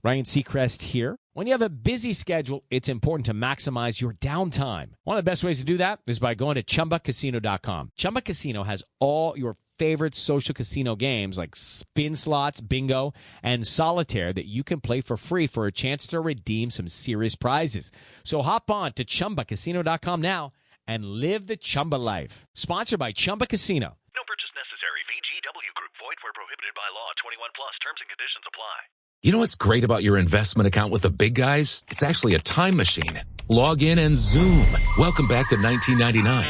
Ryan Seacrest here. When you have a busy schedule, it's important to maximize your downtime. One of the best ways to do that is by going to ChumbaCasino.com. Chumba Casino has all your favorite social casino games like spin slots, bingo, and solitaire that you can play for free for a chance to redeem some serious prizes. So hop on to ChumbaCasino.com now and live the Chumba life. Sponsored by Chumba Casino. No purchase necessary. VGW Group. Void where prohibited by law. 21 plus. Terms and conditions apply. You know what's great about your investment account with the big guys? It's actually a time machine. Log in and zoom. Welcome back to 1999.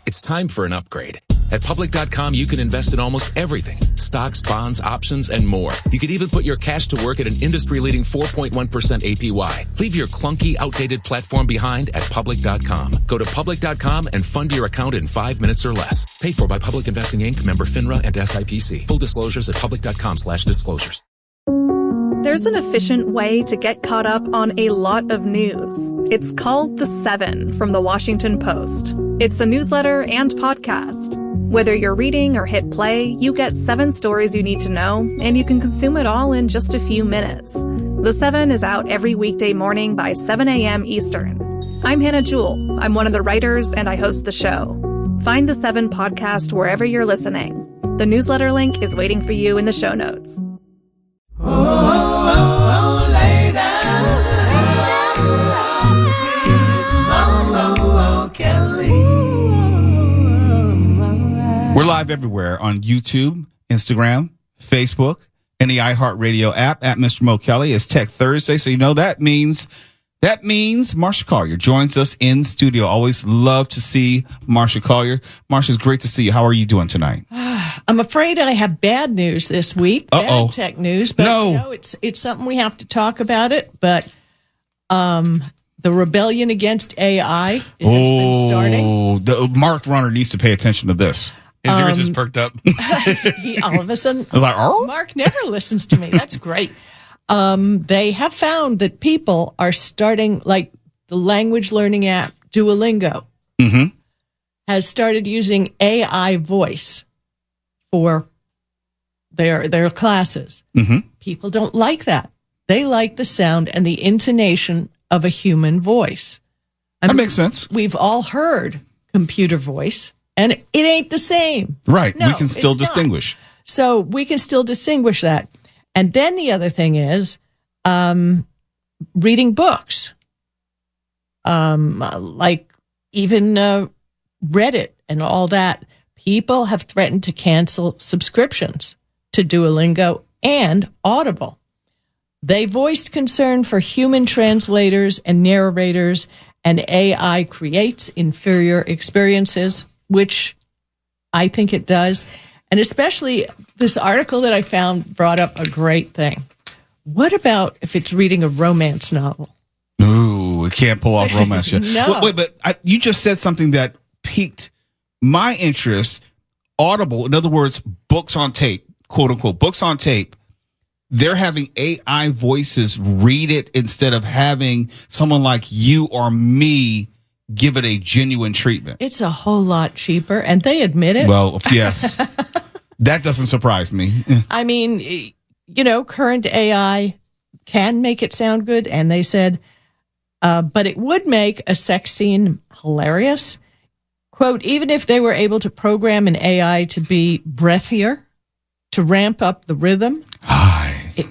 It's time for an upgrade. At Public.com, you can invest in almost everything. Stocks, bonds, options, and more. You could even put your cash to work at an industry-leading 4.1% APY. Leave your clunky, outdated platform behind at Public.com. Go to Public.com and fund your account in 5 minutes or less. Paid for by Public Investing, Inc., member FINRA and SIPC. Full disclosures at Public.com/disclosures. There's an efficient way to get caught up on a lot of news. It's called The Seven from The Washington Post. It's a newsletter and podcast. Whether you're reading or hit play, you get 7 stories you need to know, and you can consume it all in just a few minutes. The Seven is out every weekday morning by 7 a.m. Eastern. I'm Hannah Jewell. I'm one of the writers, and I host the show. Find The Seven podcast wherever you're listening. The newsletter link is waiting for you in the show notes. Lay down. Kelly. We're live everywhere on YouTube, Instagram, Facebook, and the iHeartRadio app at Mr. Mo Kelly. It's Tech Thursday, so you know that means Marsha Collier joins us in studio. Always love to see Marsha Collier. Marsha, it's great to see you. How are you doing tonight? I'm afraid I have bad news this week. Bad tech news, but no. You know, it's something we have to talk about it. But the rebellion against AI has been starting. The Mark Runner needs to pay attention to this. His ears just perked up. He all of a sudden, I was like, oh? Mark never listens to me. That's great. They have found that people are starting, like the language learning app Duolingo has started using AI voice for their classes. People don't like that. They like the sound and the intonation of a human voice. That makes sense. We've all heard computer voice, and it ain't the same. Right. No, we can still it's distinguish. not. So we can still distinguish that. And then the other thing is reading books, like even Reddit and all that. People have threatened to cancel subscriptions to Duolingo and Audible. They voiced concern for human translators and narrators, and AI creates inferior experiences, which I think it does. And especially this article that I found brought up a great thing. What about if it's reading a romance novel? Ooh, it can't pull off romance yet. No. Wait, but you just said something that piqued my interest. Audible, in other words, books on tape, quote unquote, books on tape. They're having AI voices read it instead of having someone like you or me give it a genuine treatment. It's a whole lot cheaper, and they admit it. Well, yes. That doesn't surprise me. I mean, you know, current AI can make it sound good, and they said, but it would make a sex scene hilarious. Quote, even if they were able to program an AI to be breathier, to ramp up the rhythm.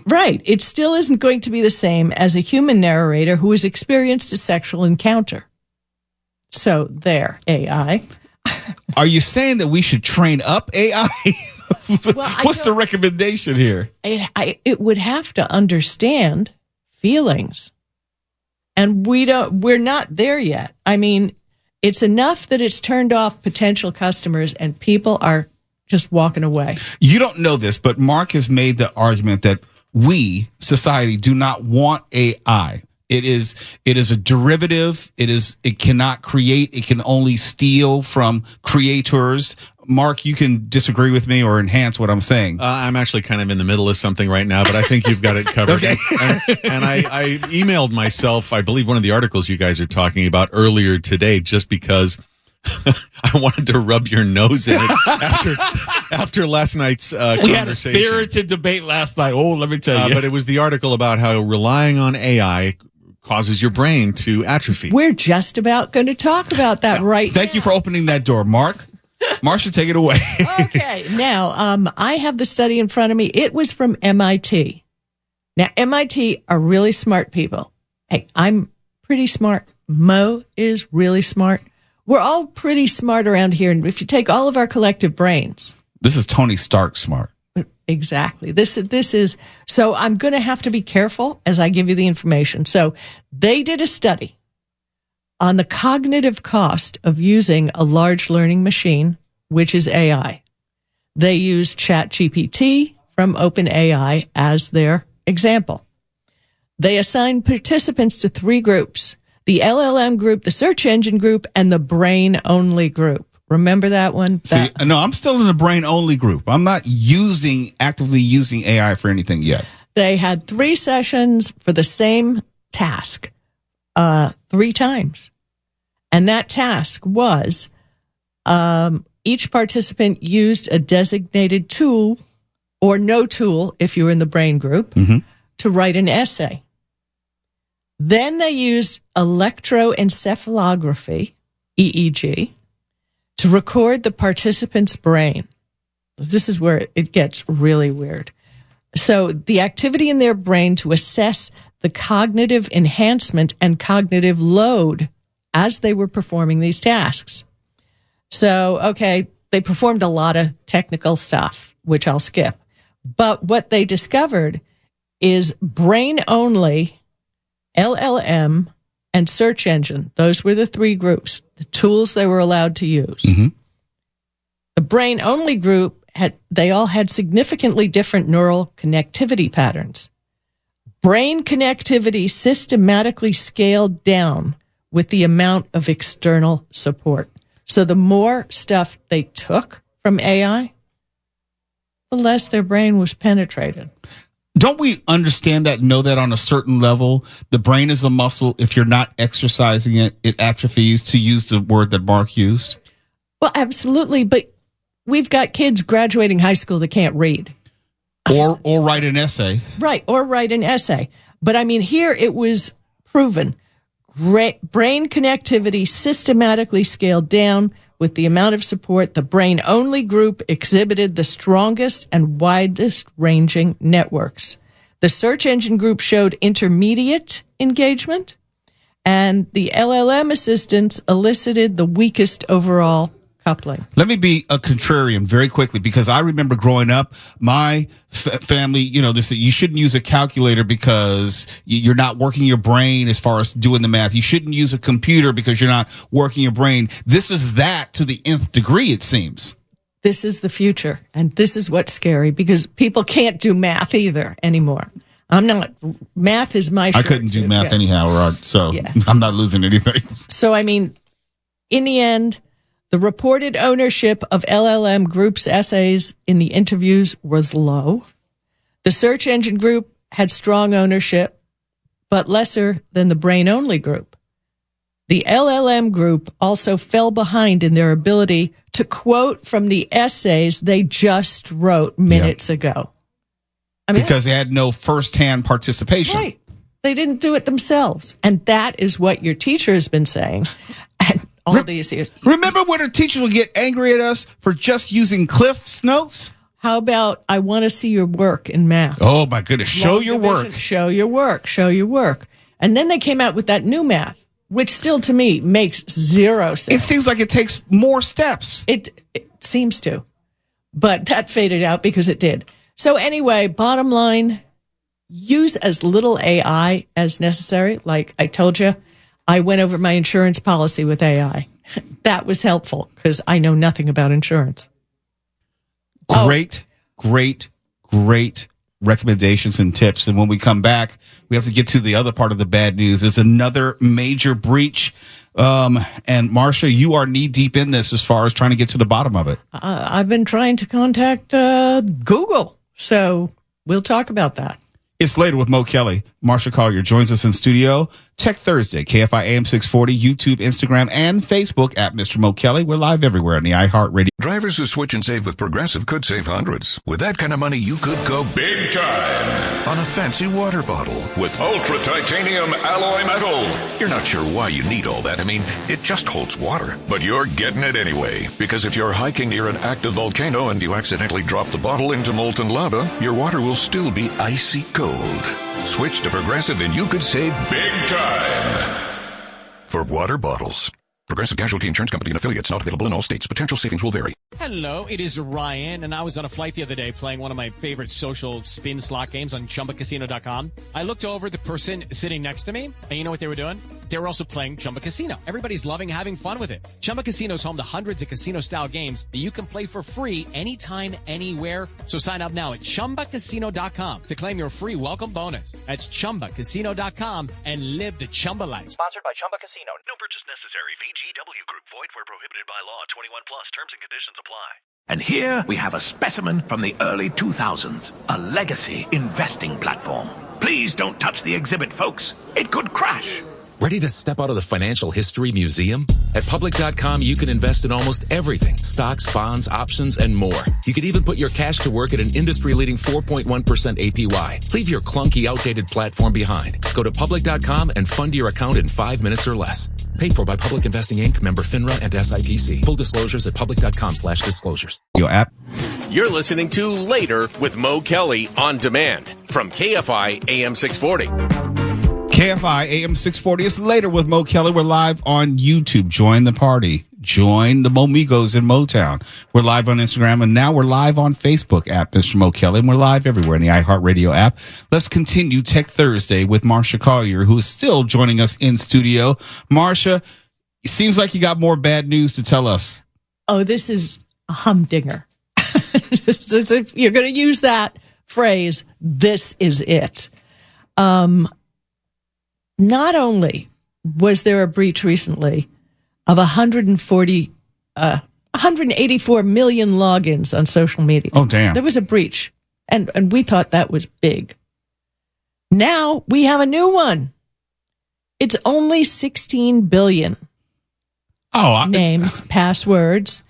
Right. It still isn't going to be the same as a human narrator who has experienced a sexual encounter. So there, AI. Are you saying that we should train up AI? Well, What's the recommendation here? It would have to understand feelings. And we're not there yet. I mean, it's enough that it's turned off potential customers and people are just walking away. You don't know this, but Mark has made the argument that we, society, do not want AI. It is a derivative. It cannot create. It can only steal from creators. Mark, you can disagree with me or enhance what I'm saying. I'm actually kind of in the middle of something right now, but I think you've got it covered. Okay. and I emailed myself, I believe, one of the articles you guys are talking about earlier today, just because I wanted to rub your nose in it after last night's We had a conversation. spirited debate last night. Oh, let me tell you. But it was the article about how relying on AI causes your brain to atrophy. We're just about going to talk about that right Thank you for opening that door, Mark. Marsha, take it away. Okay, now I have the study in front of me. It was from MIT. Now, MIT are really smart people. Hey, I'm pretty smart. Mo is really smart. We're all pretty smart around here. And if you take all of our collective brains. This is Tony Stark smart. Exactly. This is, so I'm going to have to be careful as I give you the information. So they did a study on the cognitive cost of using a large learning machine, which is AI. They used ChatGPT from OpenAI as their example. They assigned participants to 3 groups: the LLM group, the search engine group, and the brain-only group. Remember that one? See, no, I'm still in the brain-only group. I'm not actively using AI for anything yet. They had 3 sessions for the same task, 3 times. And that task was each participant used a designated tool, or no tool if you were in the brain group, to write an essay. Then they used electroencephalography, EEG, to record the participant's brain. This is where it gets really weird. So the activity in their brain to assess the cognitive enhancement and cognitive load as they were performing these tasks. So, okay, they performed a lot of technical stuff, which I'll skip. But what they discovered is brain-only, LLM, and search engine. Those were the 3 groups, the tools they were allowed to use. The brain-only group, they all had significantly different neural connectivity patterns. Brain connectivity systematically scaled down with the amount of external support. So the more stuff they took from AI, the less their brain was penetrated. Don't we understand that, know that on a certain level? The brain is a muscle. If you're not exercising it, it atrophies, to use the word that Mark used. Well, absolutely. But we've got kids graduating high school that can't read. Or write an essay. Right, or write an essay. But I mean, here it was proven. Brain connectivity systematically scaled down with the amount of support. The brain-only group exhibited the strongest and widest-ranging networks. The search engine group showed intermediate engagement, and the LLM assistants elicited the weakest overall coupling. Let me be a contrarian very quickly, because I remember growing up, my family, they said you shouldn't use a calculator because you're not working your brain as far as doing the math. You shouldn't use a computer because you're not working your brain. This is that to the nth degree, it seems. This is the future, and this is what's scary, because people can't do math either anymore. Math is my I couldn't do math anyhow, so yeah. I'm not losing anything. So, I mean, in the end, the reported ownership of LLM group's essays in the interviews was low. The search engine group had strong ownership, but lesser than the brain-only group. The LLM group also fell behind in their ability to quote from the essays they just wrote minutes ago. Because they had no first-hand participation. Right. They didn't do it themselves. And that is what your teacher has been saying. And all these years. Remember when our teachers would get angry at us for just using Cliff's notes? How about, I want to see your work in math? Oh, my goodness. Show your work. Show your work. Show your work. And then they came out with that new math, which still, to me, makes 0 sense. It seems like it takes more steps. It seems to. But that faded out because it did. So anyway, bottom line, use as little AI as necessary. Like I told you, I went over my insurance policy with AI. That was helpful because I know nothing about insurance. Great recommendations and tips. And when we come back, we have to get to the other part of the bad news. There's another major breach. And Marsha, you are knee deep in this as far as trying to get to the bottom of it. I've been trying to contact Google. So we'll talk about that. It's Later with Mo Kelly. Marsha Collier joins us in studio Tech Thursday, KFI AM 640, YouTube, Instagram, and Facebook at Mr. Mo Kelly. We're live everywhere on the iHeartRadio. Drivers who switch and save with Progressive could save hundreds. With that kind of money, you could go big time on a fancy water bottle with ultra titanium alloy metal. You're not sure why you need all that. I mean, it just holds water. But you're getting it anyway. Because if you're hiking near an active volcano and you accidentally drop the bottle into molten lava, your water will still be icy cold. Switch to Progressive and you could save big time for water bottles. Progressive Casualty Insurance Company and affiliates, not available in all states. Potential savings will vary. Hello, it is Ryan, and I was on a flight the other day playing one of my favorite social spin slot games on ChumbaCasino.com. I looked over at the person sitting next to me, and you know what they were doing? They were also playing Chumba Casino. Everybody's loving having fun with it. Chumba Casino is home to hundreds of casino-style games that you can play for free anytime, anywhere. So sign up now at ChumbaCasino.com to claim your free welcome bonus. That's ChumbaCasino.com and live the Chumba life. Sponsored by Chumba Casino. No purchase necessary. VGW Group. Void where prohibited by law. 21 plus. Terms and conditions apply. And here we have a specimen from the early 2000s, a legacy investing platform. Please don't touch the exhibit, folks. It could crash. Ready to step out of the financial history museum? At public.com, you can invest in almost everything. Stocks, bonds, options, and more. You could even put your cash to work at an industry-leading 4.1% APY. Leave your clunky, outdated platform behind. Go to public.com and fund your account in 5 minutes or less. Paid for by Public Investing Inc., member FINRA and SIPC. Full disclosures at public.com/disclosures. Your app. You're listening to Later with Mo Kelly on demand from KFI AM 640. KFI AM 640 is Later with Mo Kelly. We're live on YouTube. Join the party. Join the Momigos in Motown. We're live on Instagram, and now we're live on Facebook at Mr. Mo Kelly, and we're live everywhere in the iHeartRadio app. Let's continue Tech Thursday with Marsha Collier, who is still joining us in studio. Marsha, it seems like you got more bad news to tell us. Oh, this is a humdinger. If you're going to use that phrase, this is it. Not only was there a breach recently of 184 million logins on social media. Oh, damn. There was a breach, and we thought that was big. Now we have a new one. It's only 16 billion names, passwords,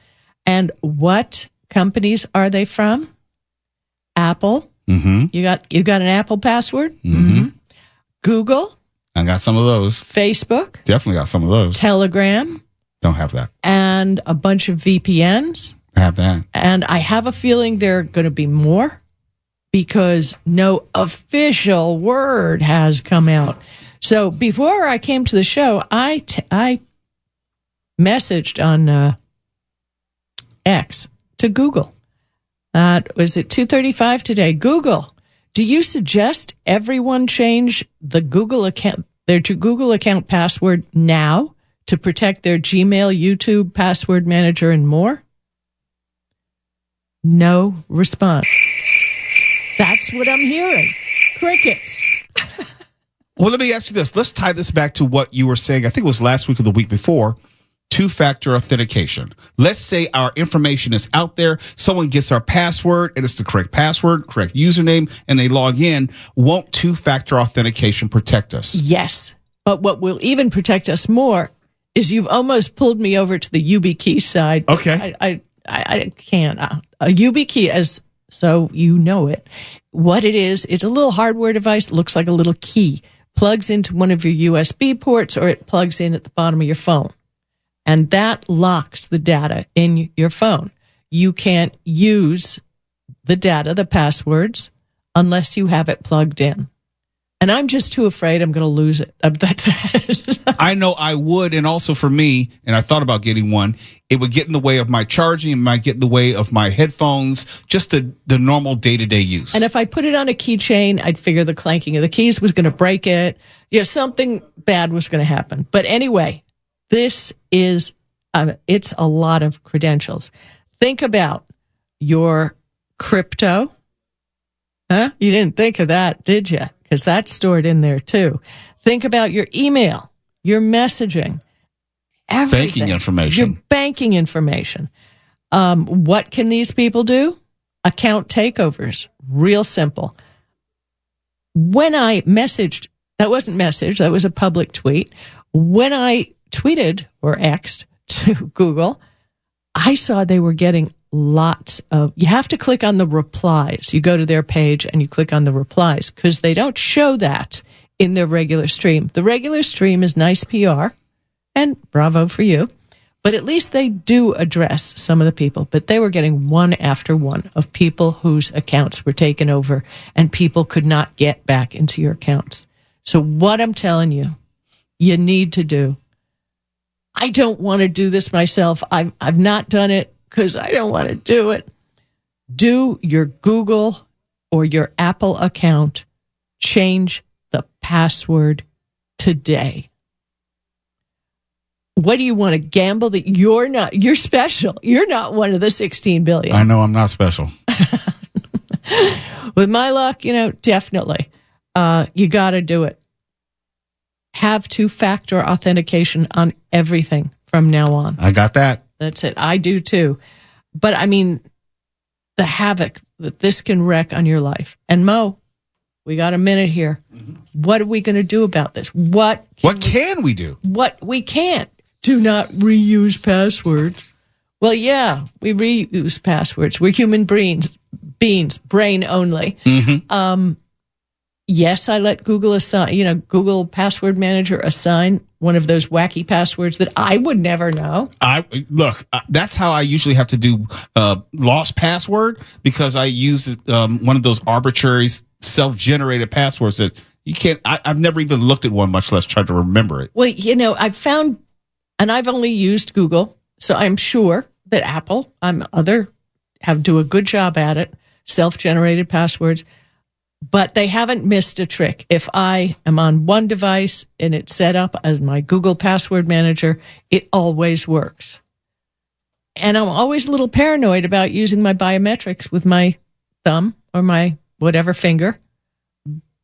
and what companies are they from? Apple. Mm-hmm. You got an Apple password? Mm-hmm. Google. I got some of those. Facebook. Definitely got some of those. Telegram. Don't have that. And a bunch of VPNs. I have that. And I have a feeling there are going to be more because no official word has come out. So before I came to the show, I messaged on X to Google. Was it 2:35 today? Google, do you suggest everyone change their Google account password now to protect their Gmail, YouTube, password manager, and more? No response. That's what I'm hearing. Crickets. Well, let me ask you this. Let's tie this back to what you were saying. I think it was last week or the week before. Two-factor authentication. Let's say our information is out there. Someone gets our password and it's the correct password, correct username, and they log in. Won't two-factor authentication protect us? Yes. But what will even protect us more is you've almost pulled me over to the YubiKey side. Okay. I can't. A YubiKey, as so you know it. What it is, it's a little hardware device. Looks like a little key. Plugs into one of your USB ports or it plugs in at the bottom of your phone. And that locks the data in your phone. You can't use the data, the passwords, unless you have it plugged in. And I'm just too afraid I'm going to lose it. I know I would. And also for me, and I thought about getting one, it would get in the way of my charging. It might get in the way of my headphones, just the normal day-to-day use. And if I put it on a keychain, I'd figure the clanking of the keys was going to break it. Something bad was going to happen. But anyway, this is, it's a lot of credentials. Think about your crypto. Huh? You didn't think of that, did you? Because that's stored in there too. Think about your email, your messaging, everything. Banking information. Your banking information. What can these people do? Account takeovers. Real simple. When I messaged That wasn't message. That was a public tweet. When I tweeted or X'd to Google, I saw they were getting lots of, you have to click on the replies. You go to their page and you click on the replies because they don't show that in their regular stream. The regular stream is nice PR, and bravo for you. But at least they do address some of the people. But they were getting one after one of people whose accounts were taken over and people could not get back into your accounts. So what I'm telling you, you need to do. I don't want to do this myself. I've not done it because I don't want to do it. Do your Google or your Apple account. Change the password today. What do you want to gamble that you're special? You're not one of the 16 billion. I know I'm not special. With my luck, definitely. You got to do it. Have two-factor authentication on everything from now on. I got that. That's it. I do too. But I mean, the havoc that this can wreck on your life. And Mo, we got a minute here. What are we going to do about this? What can we do? What we can't. Do not reuse passwords. Well, yeah, we reuse passwords. We're human beings, brain only. Mm-hmm. Yes, I let Google assign, Google Password Manager assign one of those wacky passwords that I would never know. That's how I usually have to do lost password, because I use one of those arbitrary self-generated passwords that you can't. I've never even looked at one, much less tried to remember it. Well, I've found, and I've only used Google, so I'm sure that Apple, do a good job at it, self-generated passwords. But they haven't missed a trick. If I am on one device and it's set up as my Google Password Manager, it always works. And I'm always a little paranoid about using my biometrics with my thumb or my whatever finger,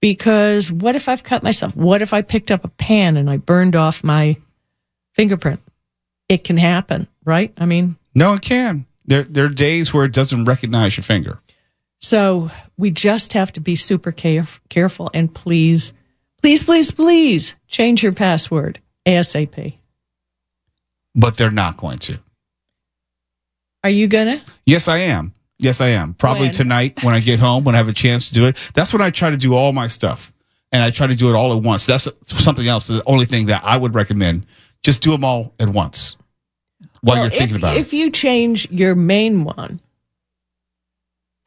because what if I've cut myself? What if I picked up a pan and I burned off my fingerprint? It can happen, right? I mean, no, it can. There are days where it doesn't recognize your finger. So we just have to be super careful, and please change your password ASAP. But they're not going to. Are you gonna? Yes, I am. Probably tonight when I get home, when I have a chance to do it. That's when I try to do all my stuff, and I try to do it all at once. That's something else. The only thing that I would recommend: just do them all at once while you're thinking about it. If you change your main one.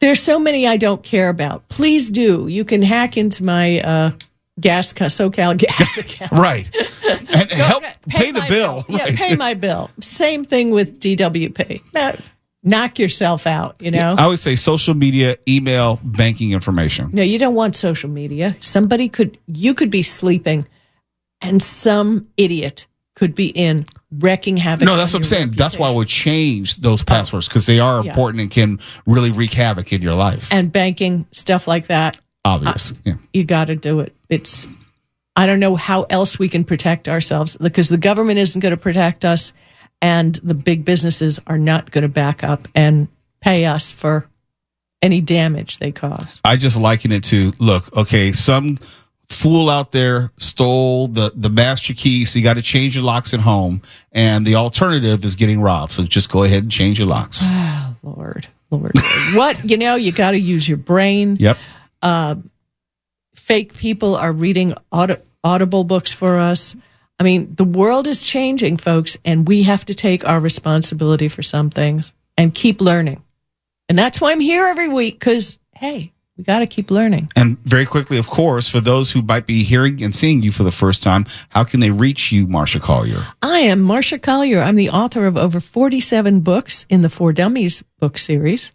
There's so many I don't care about. Please do. You can hack into my SoCal gas account. Right. And pay the bill. Yeah, pay my bill. Same thing with DWP. Knock yourself out, I would say social media, email, banking information. No, you don't want social media. You could be sleeping and some idiot could be in wrecking havoc. No, that's what I'm saying. That's why I would change those passwords, because they are important and can really wreak havoc in your life. And banking, stuff like that. Obvious. You got to do it. I don't know how else we can protect ourselves, because the government isn't going to protect us, and the big businesses are not going to back up and pay us for any damage they cause. I just liken it to, some fool out there stole the master key, so you got to change your locks at home, and the alternative is getting robbed. So just go ahead and change your locks. Oh, Lord. What? You got to use your brain. Yep. Fake people are reading Audible books for us. I mean, the world is changing, folks, and we have to take our responsibility for some things and keep learning. And that's why I'm here every week, because, hey, we got to keep learning. And very quickly, of course, for those who might be hearing and seeing you for the first time, how can they reach you, Marsha Collier? I am Marsha Collier. I'm the author of over 47 books in the For Dummies book series.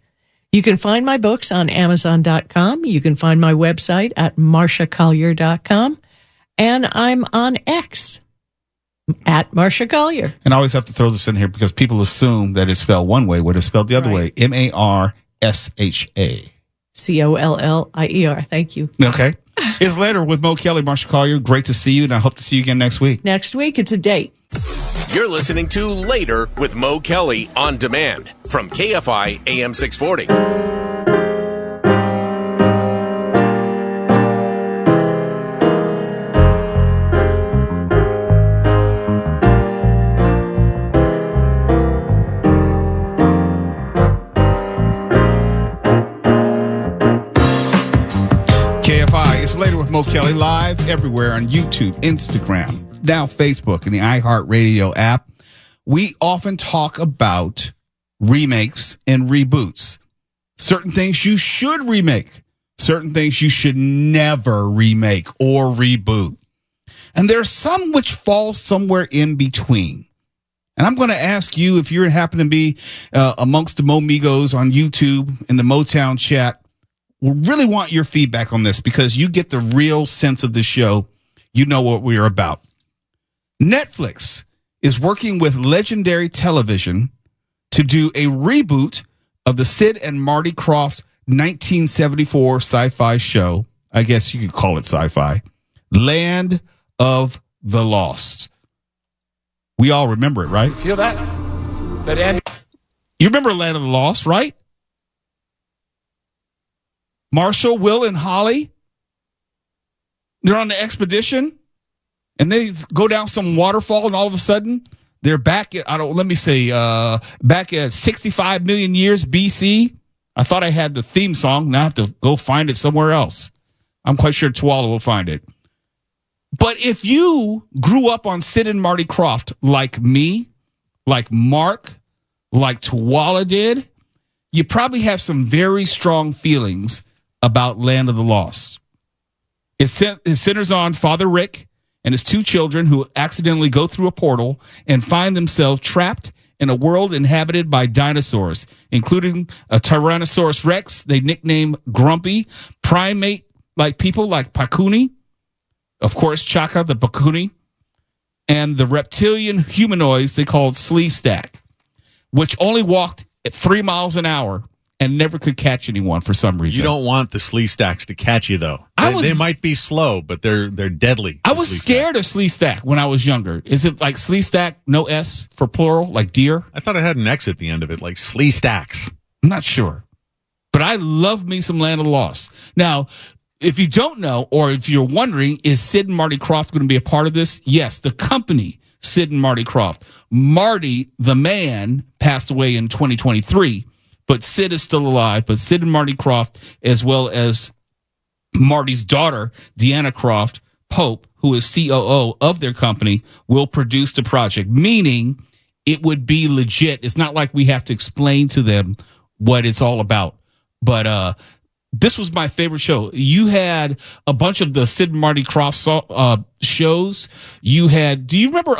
You can find my books on Amazon.com. You can find my website at MarshaCollier.com. And I'm on X at Marsha Collier. And I always have to throw this in here because people assume that it's spelled one way when it's spelled the other way. Marsha. Collier. Thank you. Okay. It's Later with Mo Kelly, Marsha Collier. Great to see you, and I hope to see you again next week. Next week, it's a date. You're listening to Later with Mo Kelly on demand from KFI AM 640. Kelly, live everywhere on YouTube, Instagram, now Facebook, and the iHeartRadio app. We often talk about remakes and reboots. Certain things you should remake, certain things you should never remake or reboot. And there are some which fall somewhere in between. And I'm going to ask you, if you happen to be amongst the Momigos on YouTube in the Motown chat, we really want your feedback on this because you get the real sense of the show. You know what we're about. Netflix is working with Legendary Television to do a reboot of the Sid and Marty Krofft 1974 sci-fi show. I guess you could call it sci-fi. Land of the Lost. We all remember it, right? You feel that? But Andy, you remember Land of the Lost, right? Marsha, Will, and Holly, they're on the expedition, and they go down some waterfall, and all of a sudden, they're back at, back at 65 million years BC. I thought I had the theme song. Now I have to go find it somewhere else. I'm quite sure Tuala will find it. But if you grew up on Sid and Marty Krofft like me, like Mark, like Tuala did, you probably have some very strong feelings about Land of the Lost. It centers on Father Rick and his two children who accidentally go through a portal and find themselves trapped in a world inhabited by dinosaurs, including a Tyrannosaurus Rex they nickname Grumpy, primate-like people like Pakuni, of course Chaka the Pakuni, and the reptilian humanoids they called Sleestack, which only walked at 3 miles an hour and never could catch anyone for some reason. You don't want the Sleestacks to catch you, though. They might be slow, but they're deadly. I was scared of Sleestack when I was younger. Is it like Sleestack, no S for plural, like deer? I thought it had an X at the end of it, like Sleestacks. I'm not sure. But I love me some Land of the Lost. Now, if you don't know, or if you're wondering, is Sid and Marty Krofft going to be a part of this? Yes, the company, Sid and Marty Krofft. Marty, the man, passed away in 2023. But Sid is still alive. But Sid and Marty Krofft, as well as Marty's daughter, Deanna Krofft Pope, who is COO of their company, will produce the project, meaning it would be legit. It's not like we have to explain to them what it's all about. But this was my favorite show. You had a bunch of the Sid and Marty Krofft shows. You had, do you remember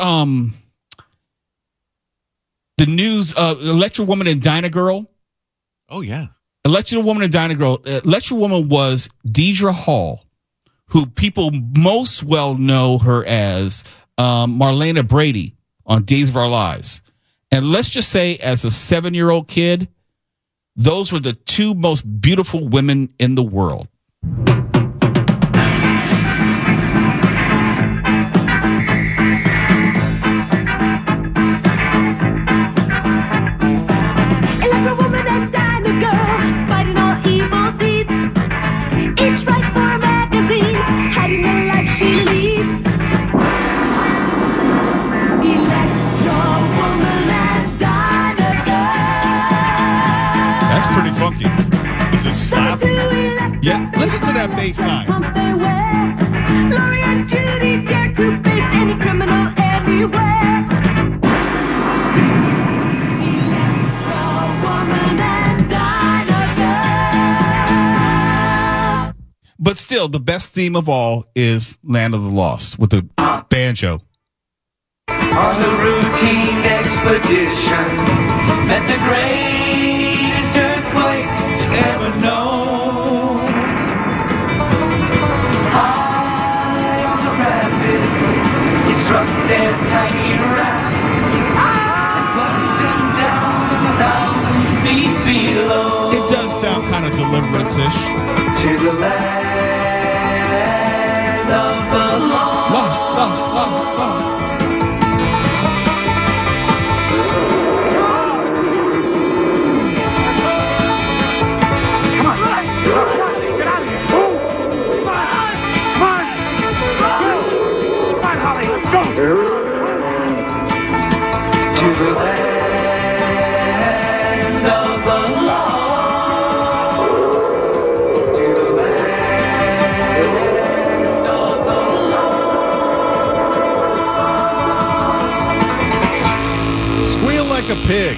the news, Electra Woman and Dyna Girl? Oh, yeah. Electra Woman and Dyna Girl. Electra Woman was Deidre Hall, who people most well know her as Marlena Brady on Days of Our Lives. And let's just say, as a 7-year-old kid, those were the two most beautiful women in the world. Pretty funky. Does it slap? Yeah, listen to that bass line. But still, the best theme of all is Land of the Lost with the banjo. On the routine expedition, met the greatest earthquake ever known. High on the rapids, it struck their tiny raft and plunged them down 1,000 feet below. It does sound kind of Deliverance-ish. To the land of the lost. Lost. To the land of the lost. To the land pig.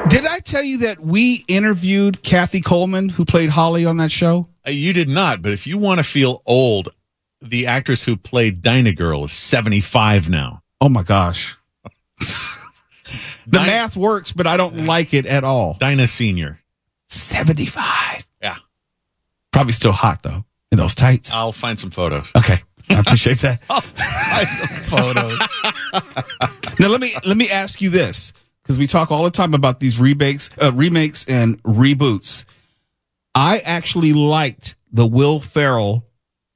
Did I tell you that we interviewed Kathy Coleman, who played Holly on that show? You did not, but if you want to feel old, the actress who played Dinah Girl is 75 now. Oh, my gosh. The math works, but I don't like it at all. Dinah Senior. 75. Yeah. Probably still hot, though, in those tights. I'll find some photos. Okay. I appreciate that. I'll find some photos. Now, let me ask you this, because we talk all the time about these remakes and reboots. I actually liked the Will Ferrell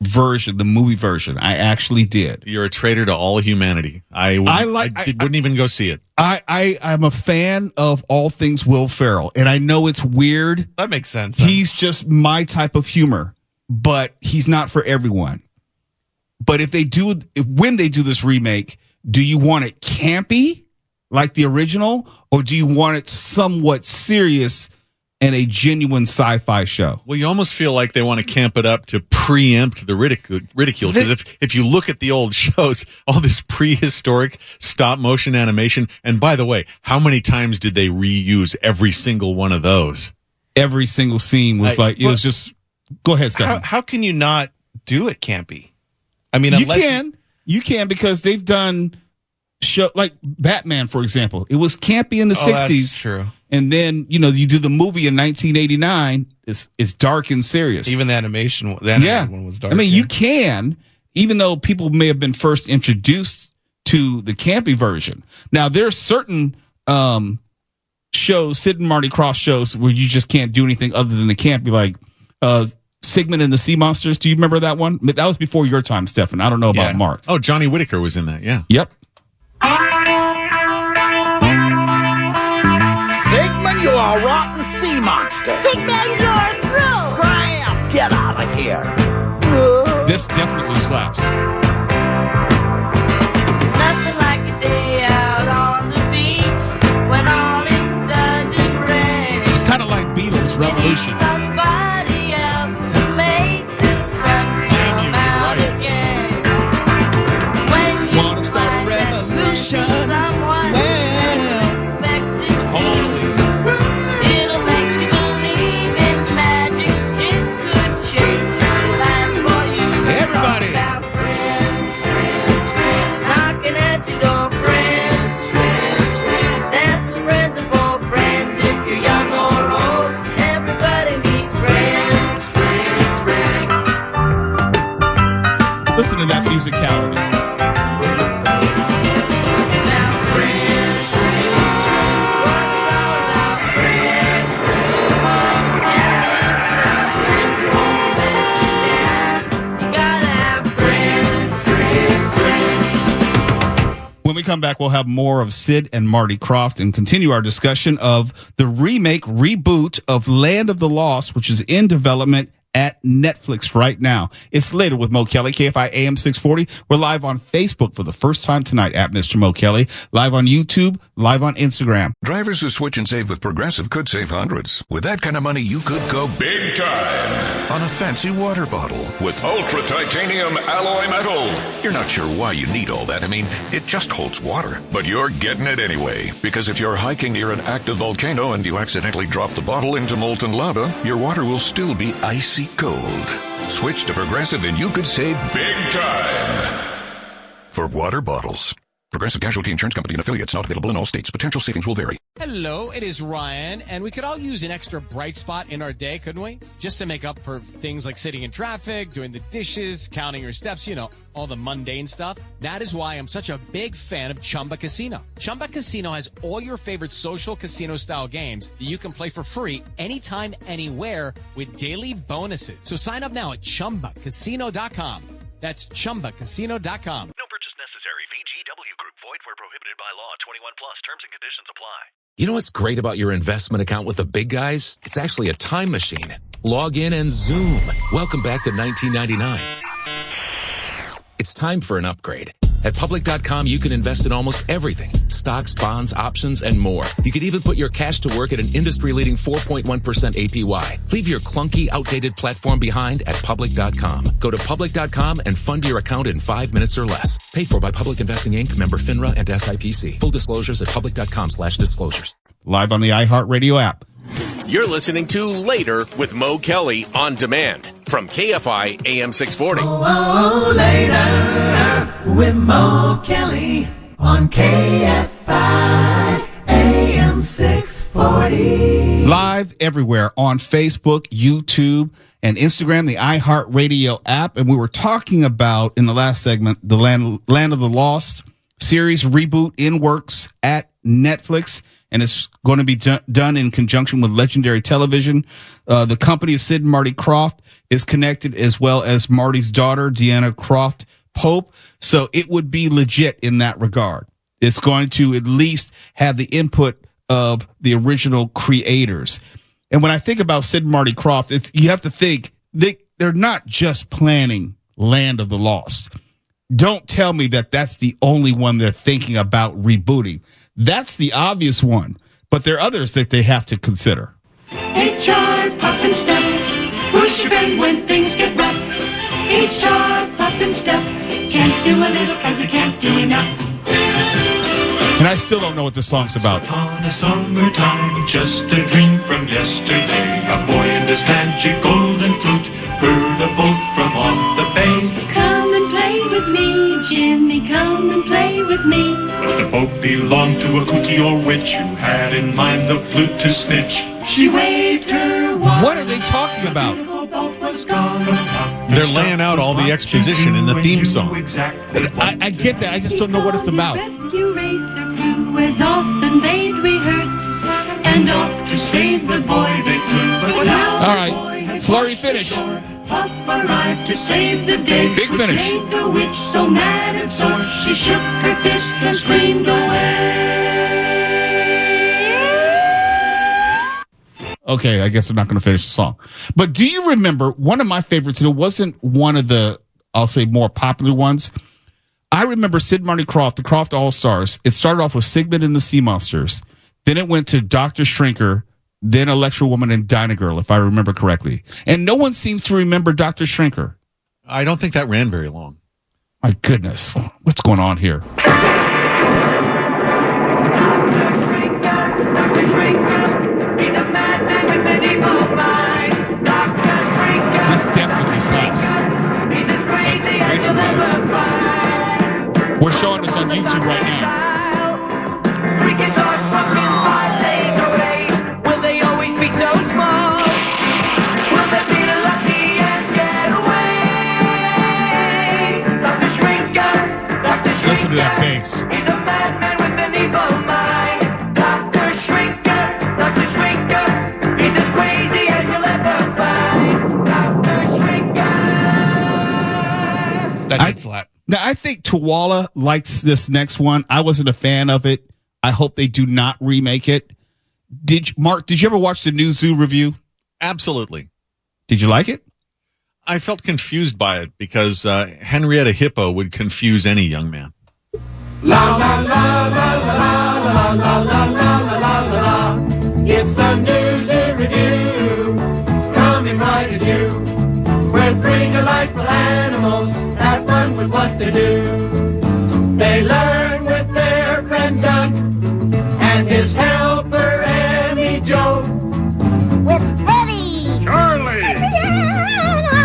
version, the movie version. I actually did. You're a traitor to all humanity. I wouldn't even go see it. I'm a fan of all things Will Ferrell, and I know it's weird. That makes sense. He's just my type of humor, but he's not for everyone. But when they do this remake, do you want it campy like the original, or do you want it somewhat serious and a genuine sci-fi show? Well, you almost feel like they want to camp it up to preempt the ridicule. Because if you look at the old shows, all this prehistoric stop motion animation, and by the way, how many times did they reuse every single one of those? Every single scene was was just. Go ahead, Stephen. How can you not do it campy? I mean, you can because they've done show like Batman, for example. It was campy in the 60s. That's true. And then, you do the movie in 1989, it's dark and serious. Even the animation one was dark. I mean, you can, even though people may have been first introduced to the campy version. Now, there's certain shows, Sid and Marty Krofft shows, where you just can't do anything other than the campy, like Sigmund and the Sea Monsters. Do you remember that one? That was before your time, Stefan. I don't know about Mark. Oh, Johnny Whitaker was in that, yeah. Yep. Sigmund, you are a rotten sea monster. Sigmund, you're through. Scram! Get out of here. This definitely slaps. Nothing like a day out on the beach when all it does is rain. It's kind of like Beatles' Revolution. Somebody else to make the sun come out again. When you want to start a revolution? Totally. It'll make you believe in magic. It could change your life for you. Everybody. Friends, knocking at your door, friends. That's what friends are for, friends. If you're young or old, everybody needs friends. Listen to that musicality. When we come back, we'll have more of Sid and Marty Krofft and continue our discussion of the reboot of Land of the Lost, which is in development at Netflix right now. It's Later with Mo Kelly, KFI AM 640. We're live on Facebook for the first time tonight at Mr. Mo Kelly, live on YouTube, live on Instagram. Drivers who switch and save with Progressive could save hundreds. With that kind of money, you could go big time on a fancy water bottle with ultra titanium alloy metal. You're not sure why you need all that. I mean, it just holds water. But you're getting it anyway, because if you're hiking near an active volcano and you accidentally drop the bottle into molten lava, your water will still be icy cold. Switch to Progressive and you could save big time. For water bottles. Progressive Casualty Insurance Company and affiliates, not available in all states. Potential savings will vary. Hello, it is Ryan, and we could all use an extra bright spot in our day, couldn't we? Just to make up for things like sitting in traffic, doing the dishes, counting your steps, all the mundane stuff. That is why I'm such a big fan of Chumba Casino. Chumba Casino has all your favorite social casino-style games that you can play for free anytime, anywhere with daily bonuses. So sign up now at ChumbaCasino.com. That's ChumbaCasino.com. No purchase necessary. VGW Group. Void where prohibited by law. 21 plus. Terms and conditions apply. You know what's great about your investment account with the big guys? It's actually a time machine. Log in and zoom. Welcome back to 1999. It's time for an upgrade. At Public.com, you can invest in almost everything. Stocks, bonds, options, and more. You could even put your cash to work at an industry-leading 4.1% APY. Leave your clunky, outdated platform behind at Public.com. Go to Public.com and fund your account in 5 minutes or less. Paid for by Public Investing Inc., member FINRA and SIPC. Full disclosures at Public.com/disclosures. Live on the iHeartRadio app. You're listening to Later with Mo Kelly on demand from KFI AM 640. Oh, later with Mo Kelly on KFI AM 640. Live everywhere on Facebook, YouTube, and Instagram, the iHeartRadio app. And we were talking about, in the last segment, the Land of the Lost series reboot in works at Netflix. And it's going to be done in conjunction with Legendary Television. The company of Sid and Marty Krofft is connected, as well as Marty's daughter, Deanna Krofft Pope. So it would be legit in that regard. It's going to at least have the input of the original creators. And when I think about Sid and Marty Krofft, you have to think they're not just planning Land of the Lost. Don't tell me that that's the only one they're thinking about rebooting. That's the obvious one, but there are others that they have to consider. HR, pop and step. Push your bend when things get rough. HR, pop and step. Can't do a little cause you can't do enough. And I still don't know what this song's about. On a summertime, just a dream from yesterday. A boy and his magic golden flute heard a boat from off the bay. Come and play with me, Jimmy, come and play with me. But the boat belonged to a cookie or witch who had in mind the flute to snitch. She waved her wand. What are they talking about? They're laying out all the exposition in the theme song. I get that. I just don't know what it's about. Rescue racer crew as often they'd rehearsed and off to save the boy they could. But now all right, flurry finish. Puff arrived to save the day. Big finish. Made the witch so mad and sore, she shook her fist and screamed away. Okay, I guess I'm not going to finish the song. But do you remember one of my favorites, and it wasn't one of the, I'll say, more popular ones. I remember Sid and Marty Krofft, the Krofft All-Stars. It started off with Sigmund and the Sea Monsters. Then it went to Dr. Shrinker, then Electro Woman and Dyna Girl, if I remember correctly. And no one seems to remember Dr. Shrinker. I don't think that ran very long. My goodness. What's going on here? This definitely slaps. We're showing this on YouTube right now. Will they always be so small? Will they be lucky and get away? Dr. Shrinker, Dr. Shrinker. Listen to that bass. He's a madman with an evil mind. Dr. Shrinker, Dr. Shrinker. He's as crazy as you'll ever find. Dr. Shrinker. That did slap. Now, I think Tuwala likes this next one. I wasn't a fan of it. I hope they do not remake it. Mark, did you ever watch the new Zoo review? Absolutely. Did you like it? I felt confused by it because Henrietta Hippo would confuse any young man. La la la la la la la la la la la. It's the new Zoo review coming right at you. Where three delightful animals have fun with what they do. They learn with their friend Doug and his helper Annie Joe. With Freddie! Charlie!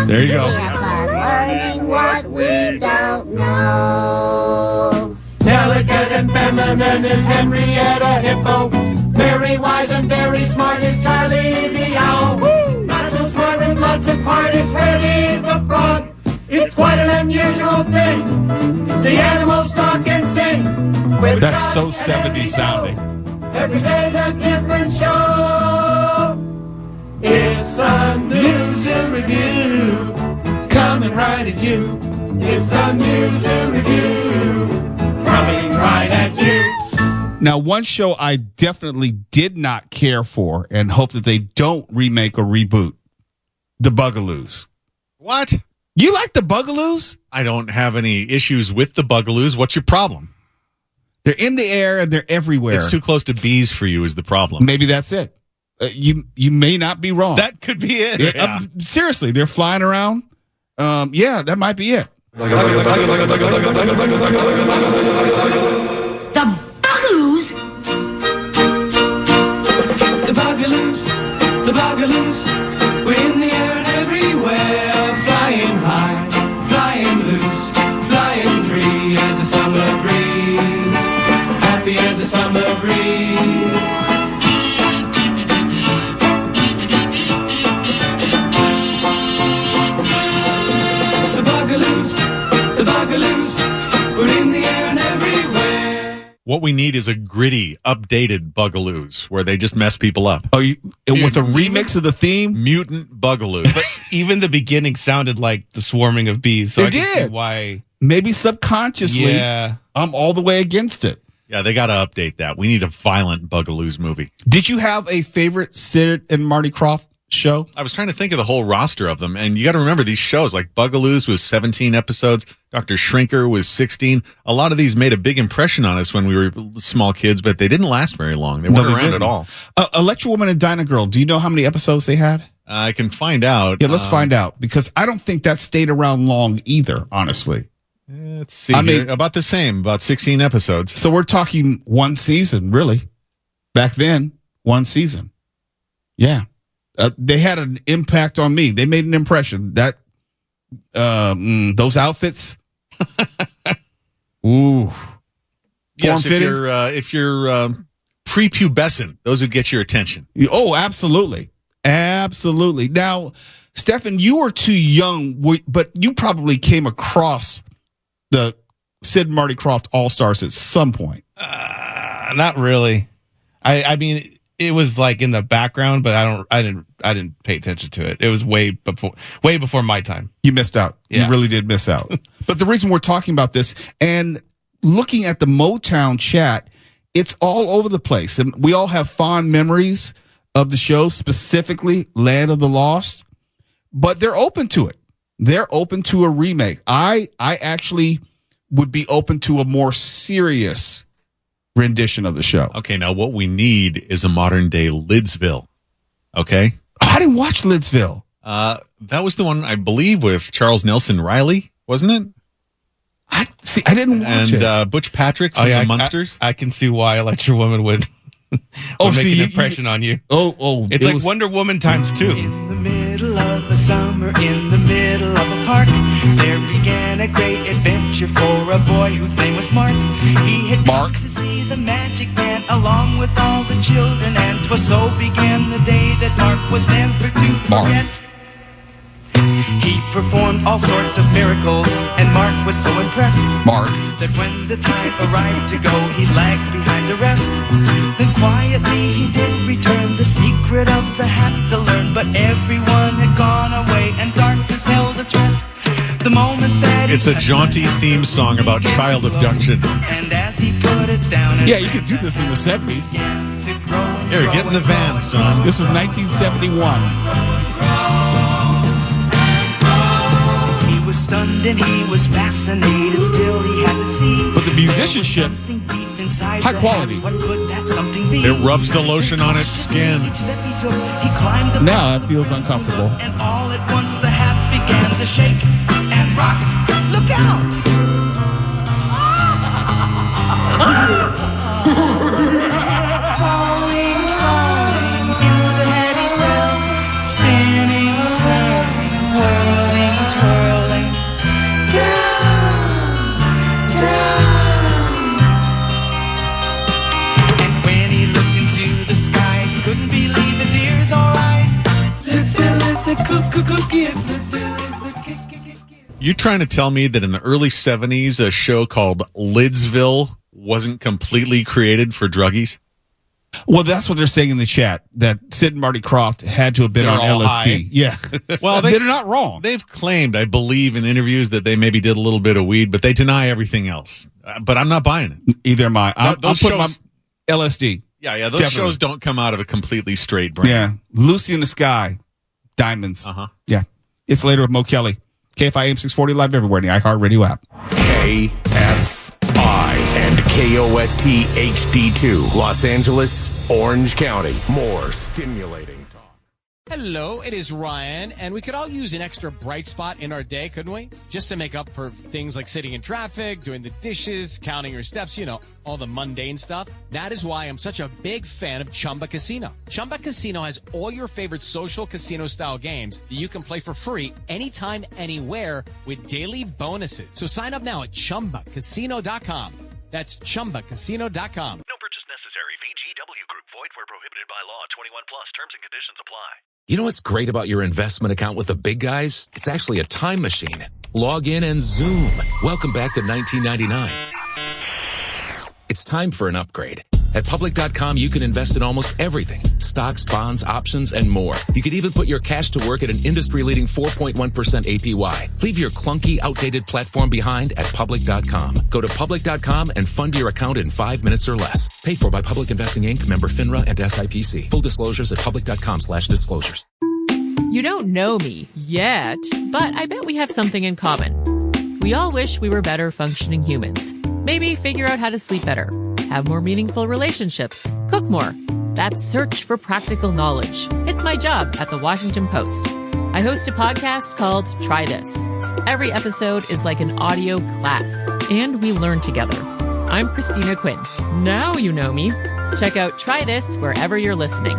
There you go. Learning what we don't know. Delicate and feminine is Henrietta Hippo. Very wise and very smart is Charlie the Owl. Not so smart with lots of heart is Freddie the Frog. It's quite an unusual thing. The animals talk and sing. That's so 70s sounding. Every day's a different show. It's a new Zoo review coming right at you. It's a new Zoo review coming right at you. Now, one show I definitely did not care for and hope that they don't remake or reboot, The Bugaloos. What? You like the Bugaloos? I don't have any issues with the Bugaloos. What's your problem? They're in the air and they're everywhere. It's too close to bees for you is the problem. Maybe that's it. You may not be wrong. That could be it. Seriously, they're flying around. That might be it. The Bugaloos? The Bugaloos, the Bugaloos, we're in the air and everywhere, flying high, flying loose, flying free as a summer breeze, happy as a summer breeze. The Bugaloos, we're in the air and everywhere. What we need is a gritty, updated Bugaloos where they just mess people up. Oh, with a remix of the theme? Mutant Bugaloos. But even the beginning sounded like the swarming of bees. So I can see why. Maybe subconsciously, Yeah. I'm all the way against it. Yeah, they got to update that. We need a violent Bugaloos movie. Did you have a favorite Sid and Marty Krofft show? I was trying to think of the whole roster of them, and you got to remember these shows, like Bugaloos was 17 episodes, Dr. Shrinker was 16. A lot of these made a big impression on us when we were small kids, but they didn't last very long. They weren't around at all. Electra Woman and Dinah Girl, do you know how many episodes they had? I can find out. Yeah, let's find out, because I don't think that stayed around long either, honestly. Let's see. About the same, about 16 episodes. So we're talking one season, really. Back then, one season. Yeah. They had an impact on me. They made an impression. That those outfits. Ooh. Yes, if you're prepubescent, those would get your attention. Oh, absolutely. Absolutely. Now, Stefan, you were too young, but you probably came across the Sid and Marty Krofft All-Stars at some point. Not really. I mean, it was like in the background, but I didn't pay attention to it. It was way before my time. You missed out. Yeah. You really did miss out. But the reason we're talking about this and looking at the Motown chat, it's all over the place. And we all have fond memories of the show, specifically Land of the Lost, but they're open to it. They're open to a remake. I actually would be open to a more serious rendition of the show. Okay, now what we need is a modern day Lidsville. Okay? I didn't watch Lidsville. That was the one, I believe, with Charles Nelson Riley, wasn't it? I didn't watch it. And Butch Patrick from the Munsters. I can see why Electra Woman would make an impression on you. It's like Wonder Woman times 2. In the middle of a summer, in the middle of a park, there began a great adventure for a boy whose name was Mark. He had come to see the magic man along with all the children, and 'twas so began the day that Mark was never to forget. He performed all sorts of miracles, and Mark was so impressed that when the time arrived to go, he lagged behind the rest. Then quietly he did return, the secret of the hat to learn, but everyone had gone away, and darkness held a threat. The moment that it's a jaunty theme song about child abduction. And as he put it down, yeah, you could do this in the 70s. Here, get in the van, son. This was 1971. Stunned and he was fascinated, still he had to see. But the musicianship, high quality. What could that something be? It rubs the lotion on its skin. Each step he took, he climbed the now it feels uncomfortable. And all at once the hat began to shake and rock. Look out! Falling, falling into the head he fell, spinning, turning, whirling, twirling. Couldn't believe his ears or eyes. Lidsville is a cookie. Lidsville is a kick. You trying to tell me that in the early 70s, a show called Lidsville wasn't completely created for druggies? Well, that's what they're saying in the chat, that Sid and Marty Krofft had to have been on LSD. High. Yeah. Well, they're not wrong. They've claimed, I believe, in interviews that they maybe did a little bit of weed, but they deny everything else. But I'm not buying it. Either am I. I'm putting my LSD. Yeah, those shows don't come out of a completely straight brain. Yeah. Lucy in the Sky, Diamonds. Uh-huh. Yeah. It's later with Mo Kelly. KFI AM 640 live everywhere in the iHeartRadio app. KFI and KOST HD2, Los Angeles, Orange County. More stimulating talk. Hello, it is Ryan, and we could all use an extra bright spot in our day, couldn't we? Just to make up for things like sitting in traffic, doing the dishes, counting your steps, all the mundane stuff. That is why I'm such a big fan of Chumba Casino. Chumba Casino has all your favorite social casino-style games that you can play for free anytime, anywhere with daily bonuses. So sign up now at ChumbaCasino.com. That's ChumbaCasino.com. No purchase necessary. VGW Group. Void where prohibited by law. 21 plus. Terms and conditions apply. You know what's great about your investment account with the big guys? It's actually a time machine. Log in and zoom. Welcome back to 1999. It's time for an upgrade. At Public.com, you can invest in almost everything. Stocks, bonds, options, and more. You could even put your cash to work at an industry-leading 4.1% APY. Leave your clunky, outdated platform behind at Public.com. Go to Public.com and fund your account in 5 minutes or less. Paid for by Public Investing Inc., member FINRA and SIPC. Full disclosures at Public.com/disclosures. You don't know me yet, but I bet we have something in common. We all wish we were better functioning humans. Maybe figure out how to sleep better, have more meaningful relationships, cook more. That's Search for Practical Knowledge. It's my job at the Washington Post. I host a podcast called Try This. Every episode is like an audio class, and we learn together. I'm Christina Quinn. Now you know me. Check out Try This wherever you're listening.